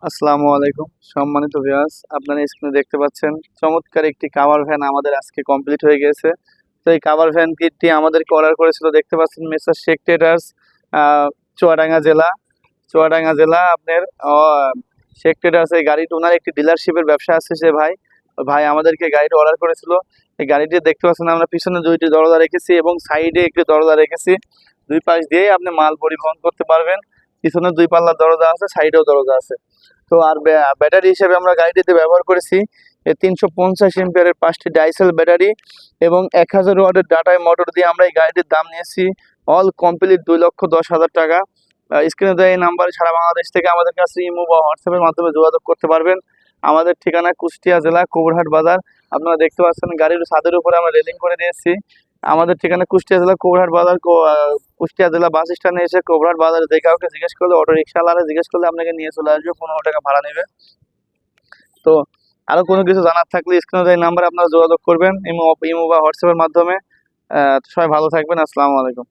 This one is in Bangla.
আসসালামু আলাইকুম সম্মানিত ভিউয়ার্স, আপনারা স্ক্রিনে দেখতে পাচ্ছেন চমৎকার একটি কাভার ভ্যান আমাদের আজকে কমপ্লিট হয়ে গেছে। তো এই কাভার ভ্যান কিটটি আমাদেরকে অর্ডার করেছিল, দেখতে পাচ্ছেন মিস্টার শেখ ট্রেডার্স, চুয়াডাঙ্গা জেলা। চুয়াডাঙ্গা জেলা আপনার শেখ ট্রেডার্স। এই গাড়িটি ওনার একটি ডিলারশিপের ব্যবসা আছে সে ভাই। ভাই আমাদেরকে গাড়িটি অর্ডার করেছিল। এই গাড়িটি দেখতে পাচ্ছেন আমরা পিছনে দুইটি দরজা রেখেছি এবং সাইডে একটি দরজা রেখেছি। দুই পাশ দিয়েই আপনি মাল পরিবহন করতে পারবেন। পিছনে দুই পাল্লা দরজা আছে, সাইডেও দরজা আছে। তো আর ব্যাটারি হিসেবে আমরা গাড়িটিতে ব্যবহার করেছি 350 এম্পিয়ারের 5টি ডাইসেল ব্যাটারি এবং 1000 ওয়াটের ডাটায় মোটর দিয়ে আমরা এই গাড়িটির দাম নিয়েছি অল কমপ্লিট 2,10,000 টাকা। স্ক্রিনে দেওয়া এই নাম্বারে সারা বাংলাদেশ থেকে আমাদের কাছে ইমো বা হোয়াটসঅ্যাপের মাধ্যমে যোগাযোগ করতে পারবেন। আমাদের ঠিকানা কুষ্টিয়া জেলা কোবরহাট বাজার। আপনারা দেখতে পাচ্ছেন গাড়ির ছাদের উপরে আমরা রেলিং করে দিয়েছি। আমাদের ঠিকানা কুষ্টিয়া জেলা কোবরহাট বাজার। কুষ্টিয়া জেলা বাস স্ট্যান্ডে এসে কোবরহাট বাজারে যে কাউকে জিজ্ঞেস করলে, অটো রিক্সাওয়ালারা জিজ্ঞেস করলে আপনাকে নিয়ে চলে আসবে, 15 টাকা ভাড়া নেবে। তো আরো কোনো কিছু জানার থাকলে স্ক্রিনে দেওয়া নাম্বারে আপনারা যোগাযোগ করবেন ইমো বা হোয়াটসঅ্যাপের মাধ্যমে। সবাই ভালো থাকবেন। আসসালামু আলাইকুম।